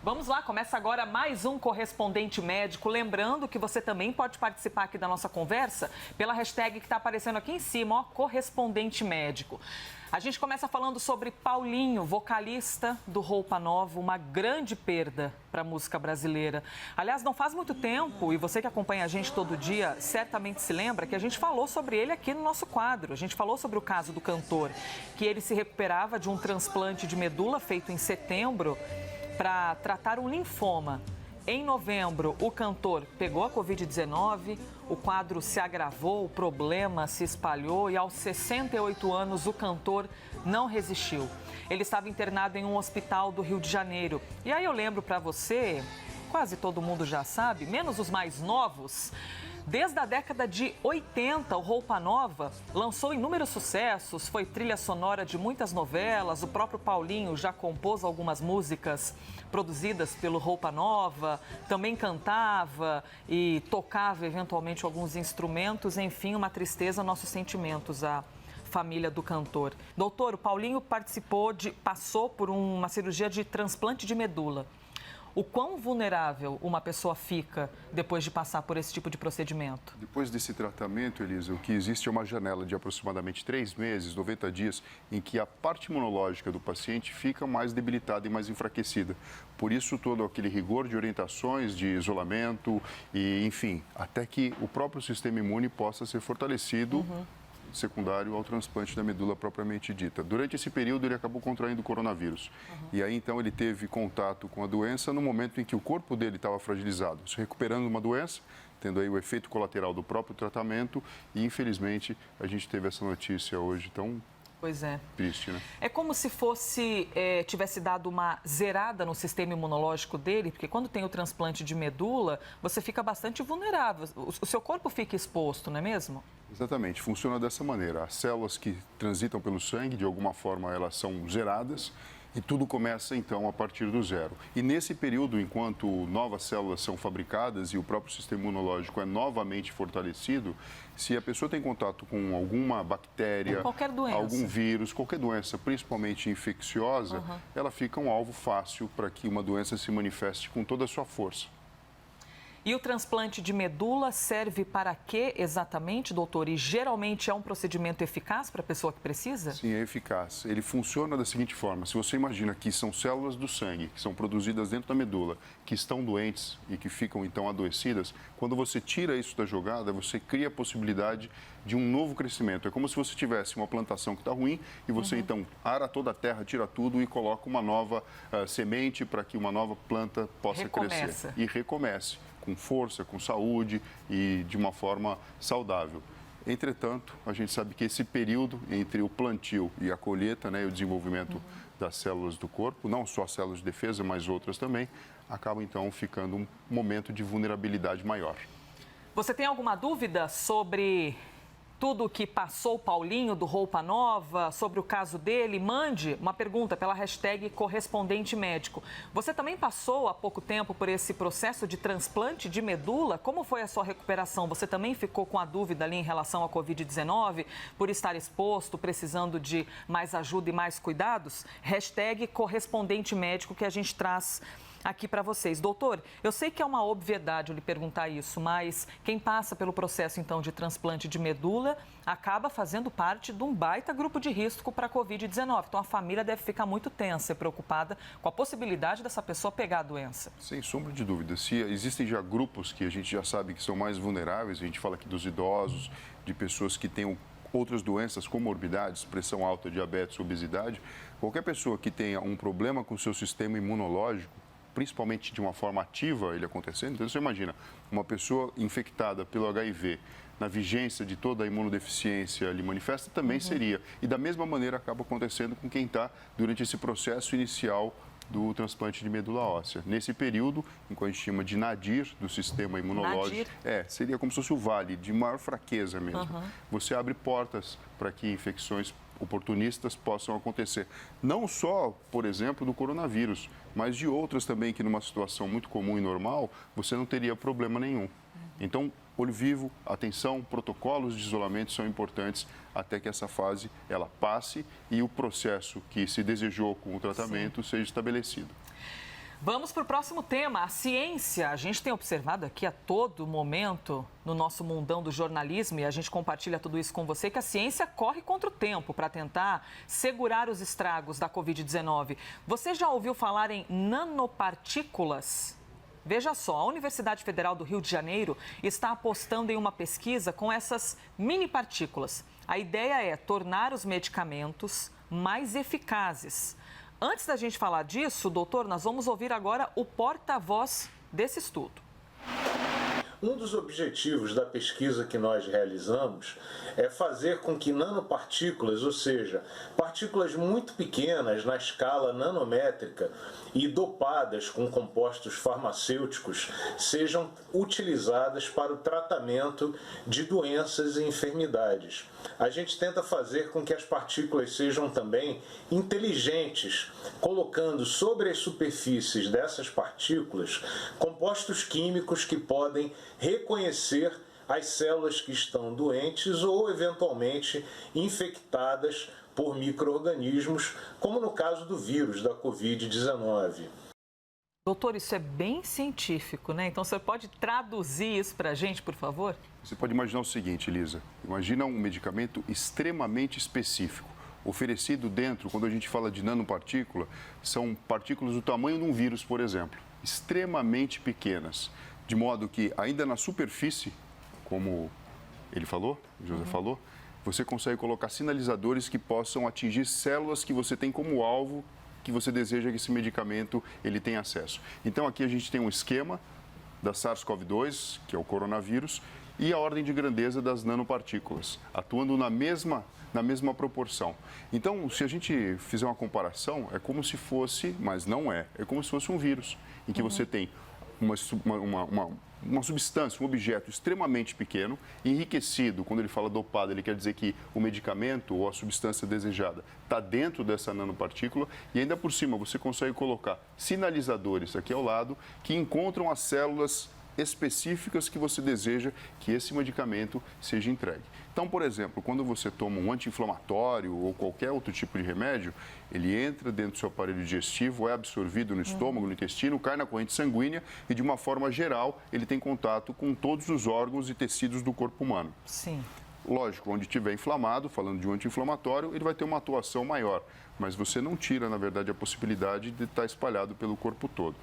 Vamos lá, começa agora mais um Correspondente Médico. Lembrando que você também pode participar aqui da nossa conversa pela hashtag que está aparecendo aqui em cima, ó, Correspondente Médico. A gente começa falando sobre Paulinho, vocalista do Roupa Nova, uma grande perda para a música brasileira. Aliás, não faz muito tempo, e você que acompanha a gente todo dia certamente se lembra, que a gente falou sobre ele aqui no nosso quadro. A gente falou sobre o caso do cantor, que ele se recuperava de um transplante de medula feito em setembro para tratar um linfoma. Em novembro, o cantor pegou a Covid-19, o quadro se agravou, o problema se espalhou e aos 68 anos o cantor não resistiu. Ele estava internado em um hospital do Rio de Janeiro. E aí eu lembro para você, quase todo mundo já sabe, menos os mais novos. Desde a década de 80, o Roupa Nova lançou inúmeros sucessos, foi trilha sonora de muitas novelas, o próprio Paulinho já compôs algumas músicas produzidas pelo Roupa Nova, também cantava e tocava eventualmente alguns instrumentos, enfim, uma tristeza, nossos sentimentos à família do cantor. Doutor, o Paulinho passou por uma cirurgia de transplante de medula. O quão vulnerável uma pessoa fica depois de passar por esse tipo de procedimento? Depois desse tratamento, Elisa, o que existe é uma janela de aproximadamente 3 meses, 90 dias, em que a parte imunológica do paciente fica mais debilitada e mais enfraquecida. Por isso, todo aquele rigor de orientações, de isolamento e, enfim, até que o próprio sistema imune possa ser fortalecido. Secundário ao transplante da medula propriamente dita. Durante esse período, ele acabou contraindo o coronavírus. E aí, então, ele teve contato com a doença no momento em que o corpo dele estava fragilizado, se recuperando de uma doença, tendo aí o efeito colateral do próprio tratamento. E, infelizmente, a gente teve essa notícia hoje tão... Pois é. Triste, né? É como se tivesse dado uma zerada no sistema imunológico dele, porque quando tem o transplante de medula, você fica bastante vulnerável. O seu corpo fica exposto, não é mesmo? Exatamente, funciona dessa maneira. As células que transitam pelo sangue, de alguma forma, elas são zeradas e tudo começa, então, a partir do zero. E nesse período, enquanto novas células são fabricadas e o próprio sistema imunológico é novamente fortalecido, se a pessoa tem contato com alguma bactéria, algum vírus, qualquer doença, principalmente infecciosa, ela fica um alvo fácil para que uma doença se manifeste com toda a sua força. E o transplante de medula serve para quê exatamente, doutor? E geralmente é um procedimento eficaz para a pessoa que precisa? Sim, é eficaz. Ele funciona da seguinte forma: se você imagina que são células do sangue que são produzidas dentro da medula, que estão doentes e que ficam então adoecidas, quando você tira isso da jogada, você cria a possibilidade de um novo crescimento. É como se você tivesse uma plantação que está ruim e você então ara toda a terra, tira tudo e coloca uma nova semente para que uma nova planta possa crescer. E recomece. Com força, com saúde e de uma forma saudável. Entretanto, a gente sabe que esse período entre o plantio e a colheita, né, e o desenvolvimento das células do corpo, não só células de defesa, mas outras também, acaba então ficando um momento de vulnerabilidade maior. Você tem alguma dúvida sobre tudo o que passou o Paulinho do Roupa Nova, sobre o caso dele? Mande uma pergunta pela hashtag Correspondente Médico. Você também passou há pouco tempo por esse processo de transplante de medula? Como foi a sua recuperação? Você também ficou com a dúvida ali em relação à Covid-19, por estar exposto, precisando de mais ajuda e mais cuidados? Hashtag Correspondente Médico que a gente traz aqui para vocês. Doutor, eu sei que é uma obviedade eu lhe perguntar isso, mas quem passa pelo processo, então, de transplante de medula acaba fazendo parte de um baita grupo de risco para a Covid-19. Então, a família deve ficar muito tensa e preocupada com a possibilidade dessa pessoa pegar a doença. Sem sombra de dúvida. Se existem já grupos que a gente já sabe que são mais vulneráveis, a gente fala aqui dos idosos, de pessoas que têm outras doenças, comorbidades, pressão alta, diabetes, obesidade, qualquer pessoa que tenha um problema com o seu sistema imunológico, principalmente de uma forma ativa ele acontecendo. Então, você imagina, uma pessoa infectada pelo HIV, na vigência de toda a imunodeficiência ali manifesta, também seria. E da mesma maneira acaba acontecendo com quem está durante esse processo inicial do transplante de medula óssea. Nesse período, em que a gente chama de nadir do sistema imunológico, seria como se fosse o vale de maior fraqueza mesmo. Você abre portas para que infecções oportunistas possam acontecer. Não só, por exemplo, do coronavírus, mas de outras também que numa situação muito comum e normal, você não teria problema nenhum. Então, olho vivo, atenção, protocolos de isolamento são importantes até que essa fase ela passe e o processo que se desejou com o tratamento seja estabelecido. Vamos para o próximo tema, a ciência. A gente tem observado aqui a todo momento no nosso mundão do jornalismo, e a gente compartilha tudo isso com você, que a ciência corre contra o tempo para tentar segurar os estragos da Covid-19. Você já ouviu falar em nanopartículas? Veja só, a Universidade Federal do Rio de Janeiro está apostando em uma pesquisa com essas mini partículas. A ideia é tornar os medicamentos mais eficazes. Antes da gente falar disso, doutor, nós vamos ouvir agora o porta-voz desse estudo. Um dos objetivos da pesquisa que nós realizamos é fazer com que nanopartículas, ou seja, partículas muito pequenas na escala nanométrica e dopadas com compostos farmacêuticos, sejam utilizadas para o tratamento de doenças e enfermidades. A gente tenta fazer com que as partículas sejam também inteligentes, colocando sobre as superfícies dessas partículas compostos químicos que podem reconhecer as células que estão doentes ou eventualmente infectadas por micro-organismos, como no caso do vírus da Covid-19. Doutor, isso é bem científico, né? Então, você pode traduzir isso para a gente, por favor? Você pode imaginar o seguinte, Elisa. Imagina um medicamento extremamente específico, oferecido dentro, quando a gente fala de nanopartícula, são partículas do tamanho de um vírus, por exemplo, extremamente pequenas, de modo que ainda na superfície, como ele falou, José falou, você consegue colocar sinalizadores que possam atingir células que você tem como alvo, que você deseja que esse medicamento ele tenha acesso. Então aqui a gente tem um esquema da SARS-CoV-2, que é o coronavírus, e a ordem de grandeza das nanopartículas, atuando na mesma proporção. Então, se a gente fizer uma comparação, é como se fosse, mas não é como se fosse um vírus, em que você tem uma substância, um objeto extremamente pequeno, enriquecido. Quando ele fala dopado, ele quer dizer que o medicamento ou a substância desejada está dentro dessa nanopartícula e ainda por cima você consegue colocar sinalizadores aqui ao lado que encontram as células específicas que você deseja que esse medicamento seja entregue. Então, por exemplo, quando você toma um anti-inflamatório ou qualquer outro tipo de remédio, ele entra dentro do seu aparelho digestivo, é absorvido no estômago, no intestino, cai na corrente sanguínea e, de uma forma geral, ele tem contato com todos os órgãos e tecidos do corpo humano. Sim. Lógico, onde estiver inflamado, falando de um anti-inflamatório, ele vai ter uma atuação maior, mas você não tira, na verdade, a possibilidade de estar espalhado pelo corpo todo.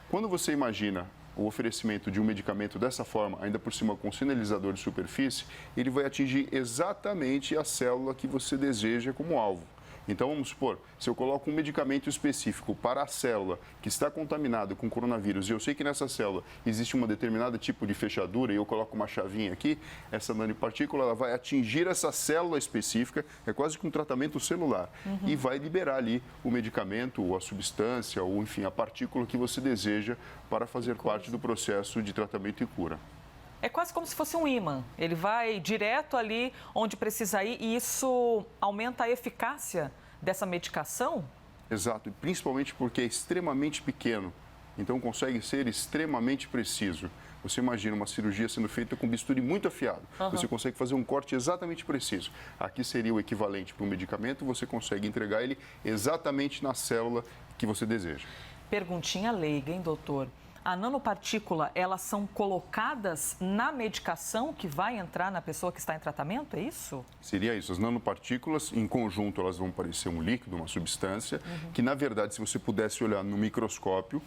Quando você imagina o oferecimento de um medicamento dessa forma, ainda por cima com sinalizador de superfície, ele vai atingir exatamente a célula que você deseja como alvo. Então, vamos supor, se eu coloco um medicamento específico para a célula que está contaminada com coronavírus e eu sei que nessa célula existe um determinado tipo de fechadura e eu coloco uma chavinha aqui, essa nanopartícula ela vai atingir essa célula específica, é quase que um tratamento celular, e vai liberar ali o medicamento ou a substância ou, enfim, a partícula que você deseja para fazer parte do processo de tratamento e cura. É quase como se fosse um ímã. Ele vai direto ali onde precisa ir e isso aumenta a eficácia dessa medicação? Exato, e principalmente porque é extremamente pequeno, então consegue ser extremamente preciso. Você imagina uma cirurgia sendo feita com bisturi muito afiado. Você consegue fazer um corte exatamente preciso. Aqui seria o equivalente para um medicamento, você consegue entregar ele exatamente na célula que você deseja. Perguntinha leiga, hein, doutor? A nanopartícula, elas são colocadas na medicação que vai entrar na pessoa que está em tratamento, é isso? Seria isso. As nanopartículas, em conjunto, elas vão parecer um líquido, uma substância, que, na verdade, se você pudesse olhar no microscópio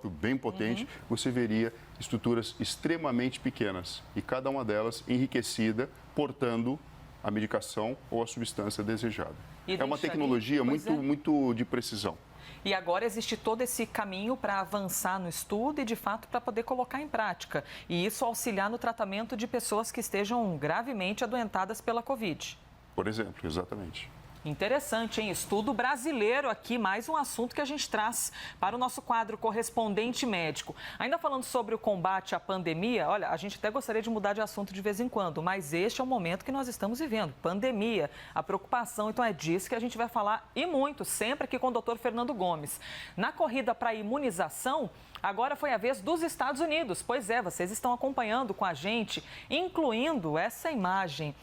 bem potente, você veria estruturas extremamente pequenas e cada uma delas enriquecida, portando a medicação ou a substância desejada. É uma tecnologia muito de precisão. E agora existe todo esse caminho para avançar no estudo e, de fato, para poder colocar em prática. E isso auxiliar no tratamento de pessoas que estejam gravemente adoentadas pela Covid. Por exemplo, exatamente. Interessante, hein? Estudo brasileiro aqui, mais um assunto que a gente traz para o nosso quadro Correspondente Médico. Ainda falando sobre o combate à pandemia, olha, a gente até gostaria de mudar de assunto de vez em quando, mas este é o momento que nós estamos vivendo, pandemia, a preocupação, então é disso que a gente vai falar e muito, sempre aqui com o doutor Fernando Gomes. Na corrida para a imunização, agora foi a vez dos Estados Unidos. Pois é, vocês estão acompanhando com a gente, incluindo essa imagem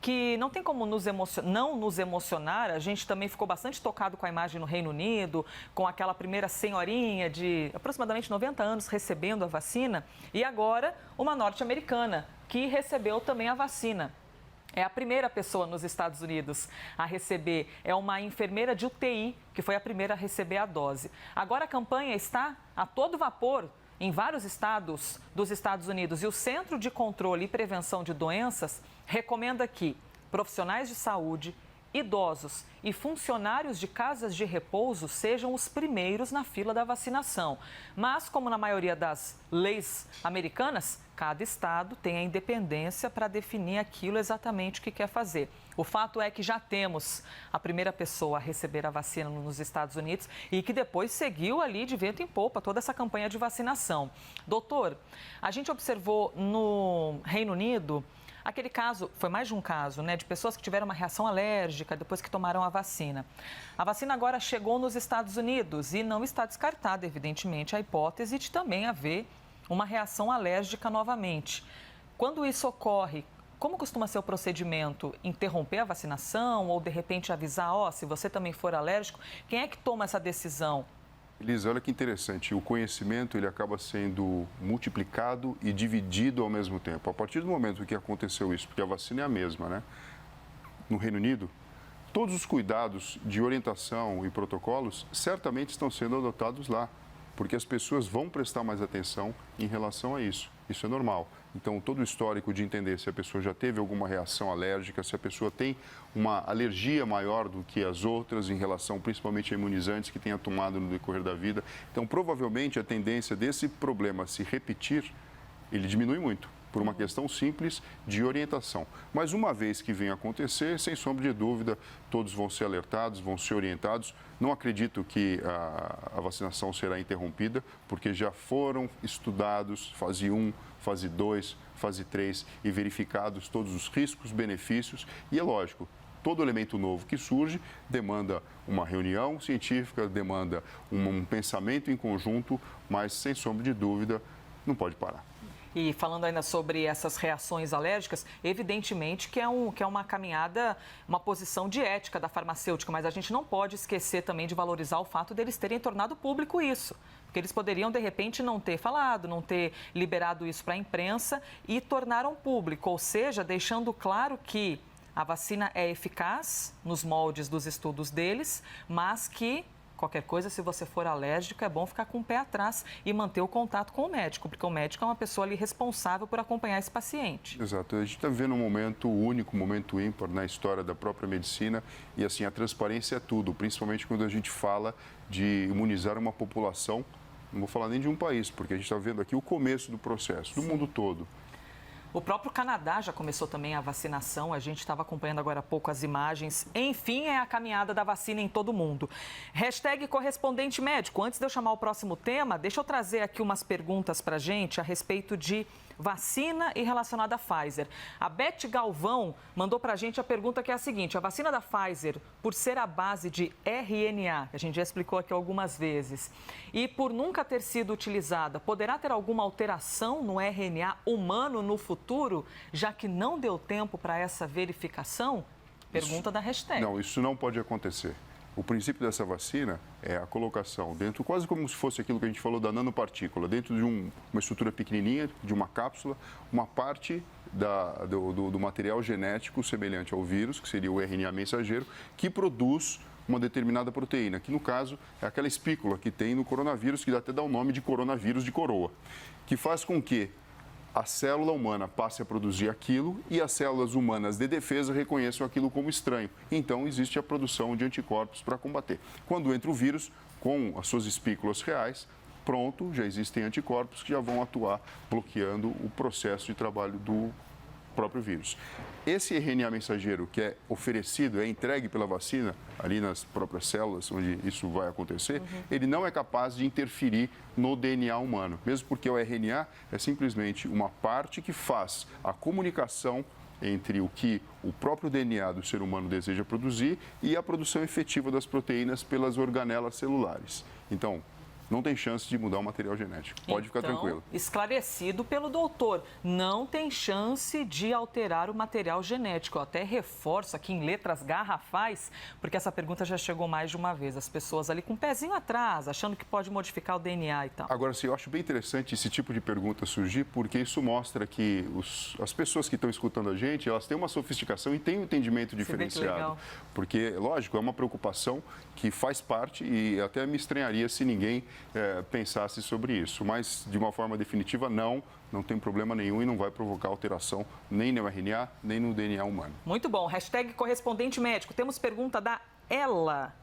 que não tem como não nos emocionar. A gente também ficou bastante tocado com a imagem no Reino Unido, com aquela primeira senhorinha de aproximadamente 90 anos recebendo a vacina, e agora uma norte-americana que recebeu também a vacina. É a primeira pessoa nos Estados Unidos a receber. É uma enfermeira de UTI, que foi a primeira a receber a dose. Agora a campanha está a todo vapor em vários estados dos Estados Unidos. E o Centro de Controle e Prevenção de Doenças recomenda que profissionais de saúde, idosos e funcionários de casas de repouso sejam os primeiros na fila da vacinação. Mas, como na maioria das leis americanas, cada estado tem a independência para definir aquilo exatamente o que quer fazer. O fato é que já temos a primeira pessoa a receber a vacina nos Estados Unidos e que depois seguiu ali de vento em popa toda essa campanha de vacinação. Doutor, a gente observou no Reino Unido aquele caso, foi mais de um caso, né, de pessoas que tiveram uma reação alérgica depois que tomaram a vacina. A vacina agora chegou nos Estados Unidos e não está descartada, evidentemente, a hipótese de também haver uma reação alérgica novamente. Quando isso ocorre, como costuma ser o procedimento? Interromper a vacinação ou, de repente, avisar, se você também for alérgico? Quem é que toma essa decisão? Elisa, olha que interessante, o conhecimento ele acaba sendo multiplicado e dividido ao mesmo tempo. A partir do momento que aconteceu isso, porque a vacina é a mesma, né? No Reino Unido, todos os cuidados de orientação e protocolos certamente estão sendo adotados lá, porque as pessoas vão prestar mais atenção em relação a isso. Isso é normal. Então, todo o histórico de entender se a pessoa já teve alguma reação alérgica, se a pessoa tem uma alergia maior do que as outras em relação principalmente a imunizantes que tenha tomado no decorrer da vida. Então, provavelmente, a tendência desse problema se repetir, ele diminui muito, por uma questão simples de orientação. Mas uma vez que vem acontecer, sem sombra de dúvida, todos vão ser alertados, vão ser orientados. Não acredito que a vacinação será interrompida, porque já foram estudados fase 1, fase 2, fase 3 e verificados todos os riscos, benefícios. E é lógico, todo elemento novo que surge demanda uma reunião científica, demanda um pensamento em conjunto, mas sem sombra de dúvida, não pode parar. E falando ainda sobre essas reações alérgicas, evidentemente que é uma caminhada, uma posição de ética da farmacêutica, mas a gente não pode esquecer também de valorizar o fato deles terem tornado público isso. Porque eles poderiam, de repente, não ter falado, não ter liberado isso para a imprensa e tornaram público, ou seja, deixando claro que a vacina é eficaz nos moldes dos estudos deles, mas que qualquer coisa, se você for alérgico, é bom ficar com o pé atrás e manter o contato com o médico, porque o médico é uma pessoa ali responsável por acompanhar esse paciente. Exato. A gente está vivendo um momento único, um momento ímpar na história da própria medicina e, assim, a transparência é tudo, principalmente quando a gente fala de imunizar uma população, não vou falar nem de um país, porque a gente está vendo aqui o começo do processo, do mundo todo. O próprio Canadá já começou também a vacinação, a gente estava acompanhando agora há pouco as imagens. Enfim, é a caminhada da vacina em todo mundo. Hashtag correspondente médico. Antes de eu chamar o próximo tema, deixa eu trazer aqui umas perguntas para a gente a respeito de vacina e relacionada à Pfizer. A Beth Galvão mandou para a gente a pergunta que é a seguinte: a vacina da Pfizer, por ser a base de RNA, que a gente já explicou aqui algumas vezes, e por nunca ter sido utilizada, poderá ter alguma alteração no RNA humano no futuro, já que não deu tempo para essa verificação? Pergunta da hashtag. Não, isso não pode acontecer. O princípio dessa vacina é a colocação dentro, quase como se fosse aquilo que a gente falou da nanopartícula, dentro de uma estrutura pequenininha, de uma cápsula, uma parte do material genético semelhante ao vírus, que seria o RNA mensageiro, que produz uma determinada proteína, que no caso é aquela espícula que tem no coronavírus, que até dá o nome de coronavírus de coroa, que faz com que a célula humana passe a produzir aquilo e as células humanas de defesa reconheçam aquilo como estranho. Então, existe a produção de anticorpos para combater. Quando entra o vírus, com as suas espículas reais, pronto, já existem anticorpos que já vão atuar bloqueando o processo de trabalho do próprio vírus. Esse RNA mensageiro que é oferecido, é entregue pela vacina, ali nas próprias células onde isso vai acontecer, ele não é capaz de interferir no DNA humano, mesmo porque o RNA é simplesmente uma parte que faz a comunicação entre o que o próprio DNA do ser humano deseja produzir e a produção efetiva das proteínas pelas organelas celulares. Então, não tem chance de mudar o material genético. Pode ficar tranquilo. Esclarecido pelo doutor, não tem chance de alterar o material genético. Eu até reforço aqui em letras garrafais, porque essa pergunta já chegou mais de uma vez. As pessoas ali com o pezinho atrás, achando que pode modificar o DNA e tal. Agora, sim, eu acho bem interessante esse tipo de pergunta surgir, porque isso mostra que as pessoas que estão escutando a gente, elas têm uma sofisticação e têm um entendimento diferenciado. Porque, lógico, é uma preocupação que faz parte e até me estranharia se ninguém pensasse sobre isso. Mas, de uma forma definitiva, não tem problema nenhum e não vai provocar alteração nem no RNA, nem no DNA humano. Muito bom. Hashtag correspondente médico. Temos pergunta da Ela.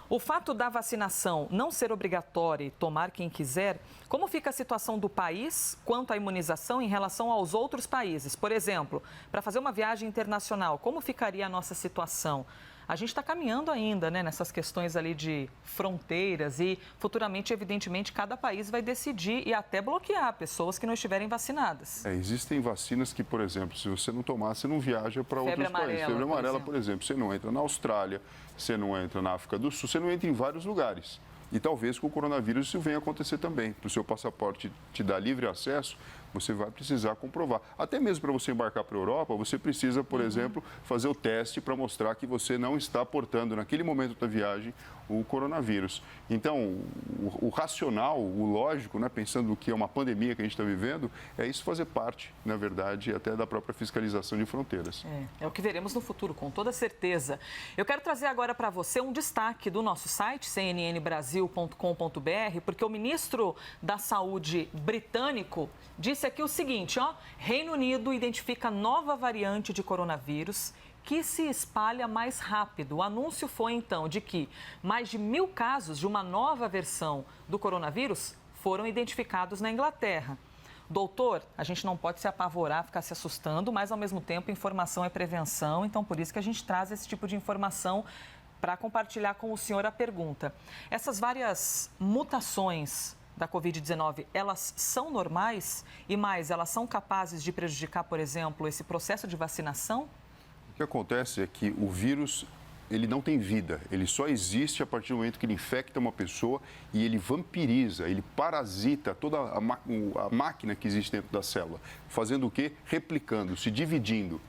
O fato da vacinação não ser obrigatória e tomar quem quiser, como fica a situação do país quanto à imunização em relação aos outros países? Por exemplo, para fazer uma viagem internacional, como ficaria a nossa situação? A gente está caminhando ainda, né, nessas questões ali de fronteiras e futuramente, evidentemente, cada país vai decidir e até bloquear pessoas que não estiverem vacinadas. Existem vacinas que, por exemplo, se você não tomar, você não viaja para outros países. Febre amarela, por exemplo, você não entra na Austrália, você não entra na África do Sul, você não entra em vários lugares. E talvez com o coronavírus isso venha acontecer também. Para o seu passaporte te dar livre acesso, você vai precisar comprovar. Até mesmo para você embarcar para a Europa, você precisa, por exemplo, fazer o teste para mostrar que você não está portando, naquele momento da viagem, o coronavírus. Então, o racional, o lógico, né, pensando que é uma pandemia que a gente está vivendo, é isso fazer parte, na verdade, até da própria fiscalização de fronteiras. É o que veremos no futuro, com toda certeza. Eu quero trazer agora para você um destaque do nosso site, cnnbrasil.com.br, porque o ministro da Saúde britânico disse aqui o seguinte, Reino Unido identifica nova variante de coronavírus que se espalha mais rápido. O anúncio foi, então, de que mais de 1.000 casos de uma nova versão do coronavírus foram identificados na Inglaterra. Doutor, a gente não pode se apavorar, ficar se assustando, mas, ao mesmo tempo, informação é prevenção, então, por isso que a gente traz esse tipo de informação para compartilhar com o senhor a pergunta. Essas várias mutações da Covid-19, elas são normais e mais, elas são capazes de prejudicar, por exemplo, esse processo de vacinação? O que acontece é que o vírus, ele não tem vida, ele só existe a partir do momento que ele infecta uma pessoa e ele vampiriza, ele parasita toda a máquina que existe dentro da célula, fazendo o quê? Replicando, se dividindo.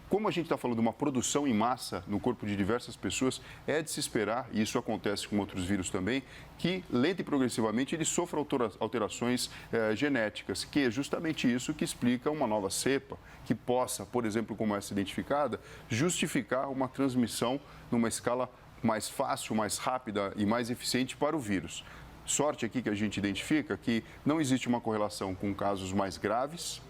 Como a gente está falando de uma produção em massa no corpo de diversas pessoas, é de se esperar, e isso acontece com outros vírus também, que lenta e progressivamente ele sofra alterações genéticas, que é justamente isso que explica uma nova cepa, que possa, por exemplo, como essa identificada, justificar uma transmissão numa escala mais fácil, mais rápida e mais eficiente para o vírus. Sorte aqui que a gente identifica que não existe uma correlação com casos mais graves.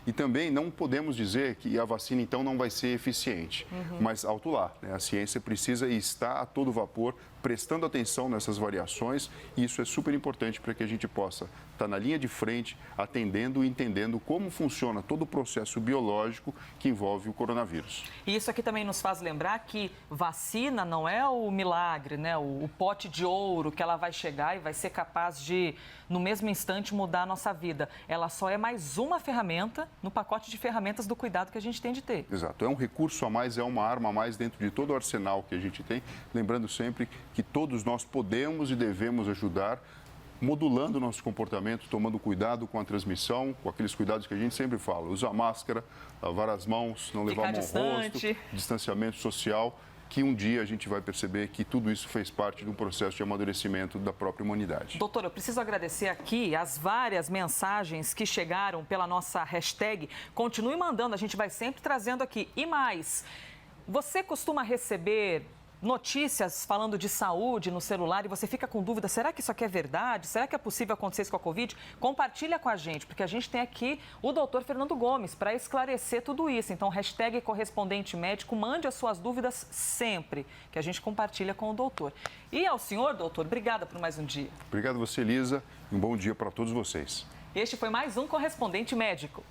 E também não podemos dizer que a vacina, então, não vai ser eficiente. Mas, alto lá, né? A ciência precisa e está a todo vapor, prestando atenção nessas variações. E isso é super importante para que a gente possa estar na linha de frente, atendendo e entendendo como funciona todo o processo biológico que envolve o coronavírus. E isso aqui também nos faz lembrar que vacina não é o milagre, né? O pote de ouro que ela vai chegar e vai ser capaz de, no mesmo instante, mudar a nossa vida. Ela só é mais uma ferramenta no pacote de ferramentas do cuidado que a gente tem de ter. Exato. É um recurso a mais, é uma arma a mais dentro de todo o arsenal que a gente tem. Lembrando sempre que todos nós podemos e devemos ajudar, modulando o nosso comportamento, tomando cuidado com a transmissão, com aqueles cuidados que a gente sempre fala. Usar máscara, lavar as mãos, não levar a mão ao rosto, distanciamento social, que um dia a gente vai perceber que tudo isso fez parte de um processo de amadurecimento da própria humanidade. Doutor, eu preciso agradecer aqui as várias mensagens que chegaram pela nossa hashtag. Continue mandando, a gente vai sempre trazendo aqui. E mais, você costuma receber notícias falando de saúde no celular e você fica com dúvida, será que isso aqui é verdade? Será que é possível acontecer isso com a Covid? Compartilha com a gente, porque a gente tem aqui o doutor Fernando Gomes para esclarecer tudo isso. Então, hashtag correspondente médico, mande as suas dúvidas sempre, que a gente compartilha com o doutor. E ao senhor, doutor, obrigada por mais um dia. Obrigado a você, Elisa, e um bom dia para todos vocês. Este foi mais um Correspondente Médico.